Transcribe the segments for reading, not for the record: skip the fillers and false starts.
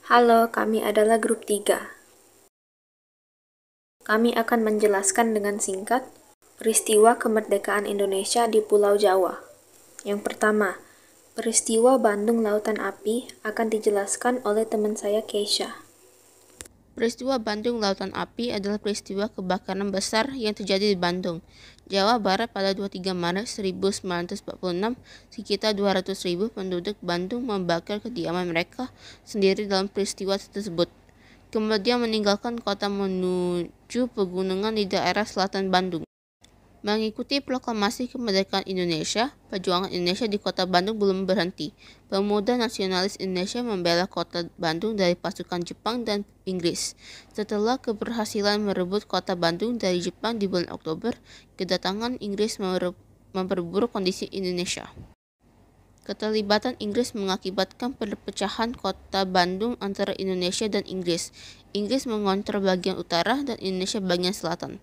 Halo, kami adalah grup 3. Kami akan menjelaskan dengan singkat peristiwa kemerdekaan Indonesia di Pulau Jawa. Yang pertama, peristiwa Bandung Lautan Api akan dijelaskan oleh teman saya Keisha. Peristiwa Bandung Lautan Api adalah peristiwa kebakaran besar yang terjadi di Bandung, Jawa Barat pada 23 Maret 1946. Sekitar 200.000 penduduk Bandung membakar kediaman mereka sendiri dalam peristiwa tersebut, kemudian meninggalkan kota menuju pegunungan di daerah selatan Bandung. Mengikuti proklamasi kemerdekaan Indonesia, perjuangan Indonesia di kota Bandung belum berhenti. Pemuda nasionalis Indonesia membela kota Bandung dari pasukan Jepang dan Inggris. Setelah keberhasilan merebut kota Bandung dari Jepang di bulan Oktober, kedatangan Inggris memperburuk kondisi Indonesia. Keterlibatan Inggris mengakibatkan perpecahan kota Bandung antara Indonesia dan Inggris. Inggris mengontrol bagian utara dan Indonesia bagian selatan.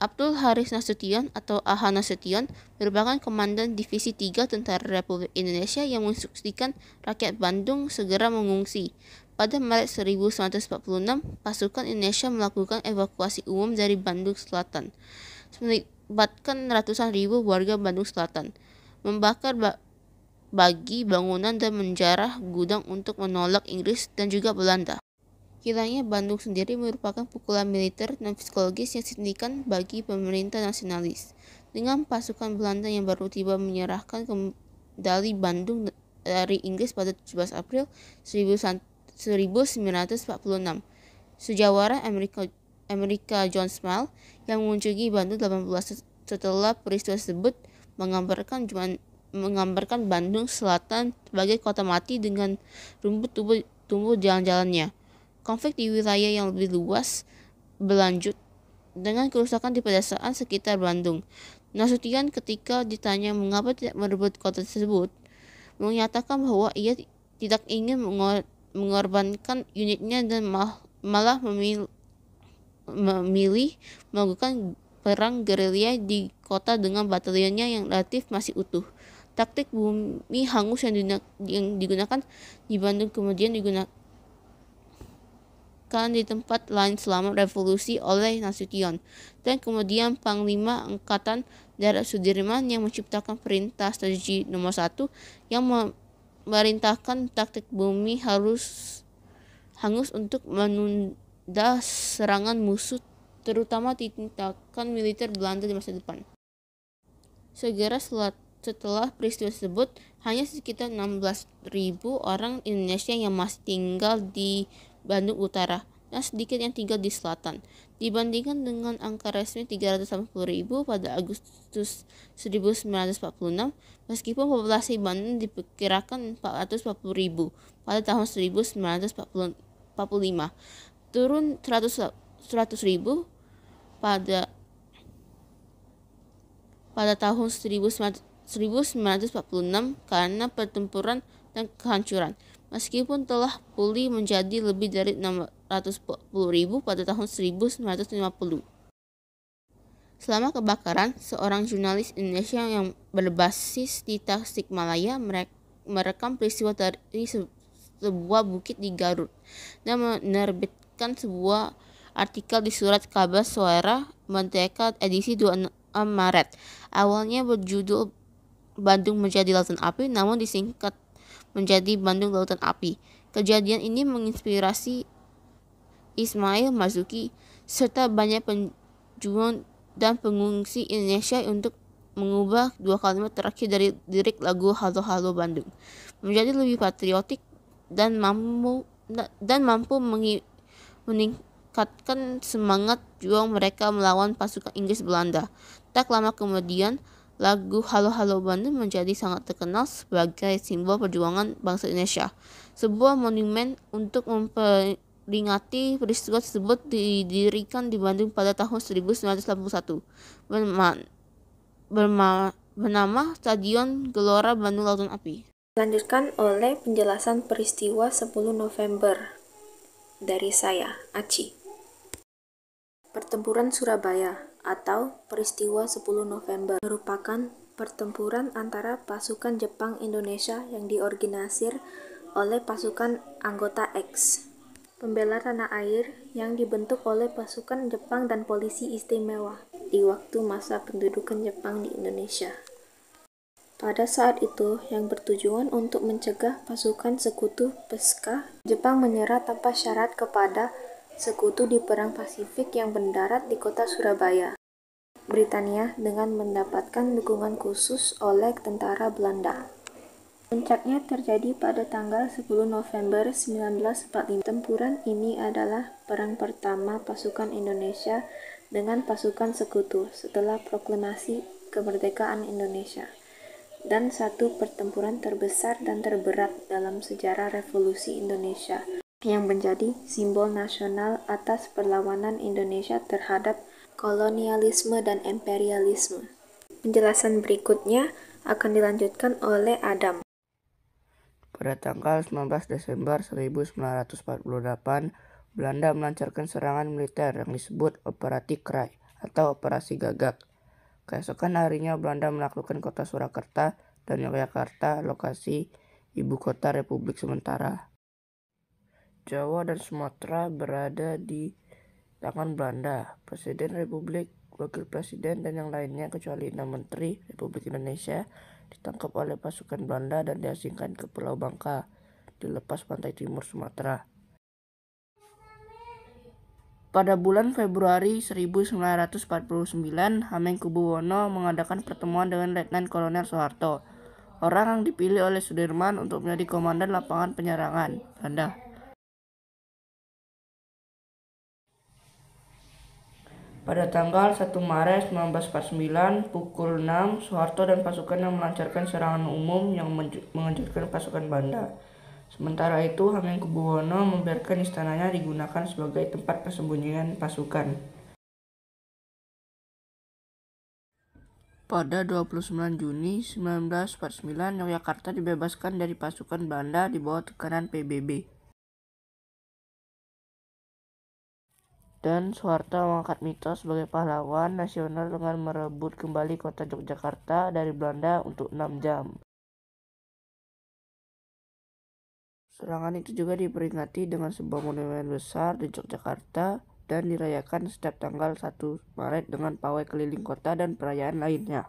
Abdul Haris Nasution atau A.H. Nasution merupakan komandan Divisi 3 Tentara Republik Indonesia yang menginstruksikan rakyat Bandung segera mengungsi. Pada Maret 1946, pasukan Indonesia melakukan evakuasi umum dari Bandung Selatan, melibatkan ratusan ribu warga Bandung Selatan, membakar bagi bangunan dan menjarah gudang untuk menolak Inggris dan juga Belanda. Hilangnya Bandung sendiri merupakan pukulan militer dan psikologis yang signifikan bagi pemerintah nasionalis. Dengan pasukan Belanda yang baru tiba menyerahkan kendali Bandung dari Inggris pada 17 April 1946. Sejawara Amerika John Smale yang mengunjungi Bandung 18 setelah peristiwa tersebut menggambarkan Bandung Selatan sebagai kota mati dengan rumput tumbuh jalan-jalannya. Konflik di wilayah yang lebih luas berlanjut dengan kerusakan di pedesaan sekitar Bandung. Nasution ketika ditanya mengapa tidak merebut kota tersebut, menyatakan bahwa ia tidak ingin mengorbankan unitnya dan malah memilih melakukan perang gerilya di kota dengan batalionnya yang relatif masih utuh. Taktik bumi hangus yang digunakan di Bandung kemudian digunakan di tempat lain selama revolusi oleh Nasution, dan kemudian Panglima Angkatan Darat Sudirman yang menciptakan perintah strategi nomor 1 yang memerintahkan taktik bumi hangus untuk menunda serangan musuh, terutama tindakan militer Belanda di masa depan. Segera setelah peristiwa tersebut, hanya sekitar 16.000 orang Indonesia yang masih tinggal di Bandung Utara dan sedikit yang tinggal di selatan, dibandingkan dengan angka resmi 380.000 pada Agustus 1946, meskipun populasi Bandung diperkirakan 440.000 pada tahun 1945, turun 100.000 pada tahun 1946 karena pertempuran dan kehancuran, meskipun telah pulih menjadi lebih dari 640.000 pada tahun 1950. Selama kebakaran, seorang jurnalis Indonesia yang berbasis di Tasikmalaya merekam peristiwa dari sebuah bukit di Garut dan menerbitkan sebuah artikel di Surat Kabar Suara Merdeka edisi 26 Maret. Awalnya berjudul Bandung Menjadi Lautan Api, namun disingkat menjadi Bandung Lautan Api. Kejadian ini menginspirasi Ismail Marzuki serta banyak pejuang dan pengungsi Indonesia untuk mengubah dua kalimat terakhir dari lirik lagu Halo Halo Bandung menjadi lebih patriotik dan mampu meningkatkan semangat juang mereka melawan pasukan Inggris Belanda. Tak lama kemudian, lagu Halo Halo Bandung menjadi sangat terkenal sebagai simbol perjuangan bangsa Indonesia. Sebuah monumen untuk memperingati peristiwa tersebut didirikan di Bandung pada tahun 1981 bernama Stadion Gelora Bandung Lautan Api. Dilanjutkan oleh penjelasan peristiwa 10 November dari saya, Aci. Pertempuran Surabaya atau peristiwa 10 November merupakan pertempuran antara pasukan Jepang Indonesia yang diorganisir oleh pasukan anggota X, pembela tanah air yang dibentuk oleh pasukan Jepang dan polisi istimewa di waktu masa pendudukan Jepang di Indonesia. Pada saat itu, yang bertujuan untuk mencegah pasukan sekutu PSK, Jepang menyerah tanpa syarat kepada sekutu di Perang Pasifik yang mendarat di kota Surabaya, Britania, dengan mendapatkan dukungan khusus oleh tentara Belanda. Puncaknya terjadi pada tanggal 10 November 1945. Tempuran ini adalah perang pertama pasukan Indonesia dengan pasukan sekutu setelah proklamasi kemerdekaan Indonesia, dan satu pertempuran terbesar dan terberat dalam sejarah revolusi Indonesia yang menjadi simbol nasional atas perlawanan Indonesia terhadap kolonialisme dan imperialisme. Penjelasan berikutnya akan dilanjutkan oleh Adam. Pada tanggal 19 Desember 1948, Belanda melancarkan serangan militer yang disebut Operasi Krai atau Operasi Gagak. Keesokan harinya Belanda menaklukkan kota Surakarta dan Yogyakarta, lokasi ibu kota Republik sementara. Jawa dan Sumatera berada di tangan Belanda. Presiden Republik, Wakil Presiden, dan yang lainnya kecuali 6 Menteri Republik Indonesia ditangkap oleh pasukan Belanda dan diasingkan ke Pulau Bangka di lepas pantai timur Sumatera. Pada bulan Februari 1949, Hamengkubuwono mengadakan pertemuan dengan Letnan Kolonel Soeharto, orang yang dipilih oleh Sudirman untuk menjadi komandan lapangan penyerangan Belanda. Pada tanggal 1 Maret 1949, pukul 6, Soeharto dan pasukannya melancarkan serangan umum yang mengejutkan pasukan Belanda. Sementara itu, Hamengkubuwono membiarkan istananya digunakan sebagai tempat persembunyian pasukan. Pada 29 Juni 1949, Yogyakarta dibebaskan dari pasukan Belanda di bawah tekanan PBB. Dan Soeharto mengangkat Mito sebagai pahlawan nasional dengan merebut kembali kota Yogyakarta dari Belanda untuk 6 jam. Serangan itu juga diperingati dengan sebuah monumen besar di Yogyakarta dan dirayakan setiap tanggal 1 Maret dengan pawai keliling kota dan perayaan lainnya.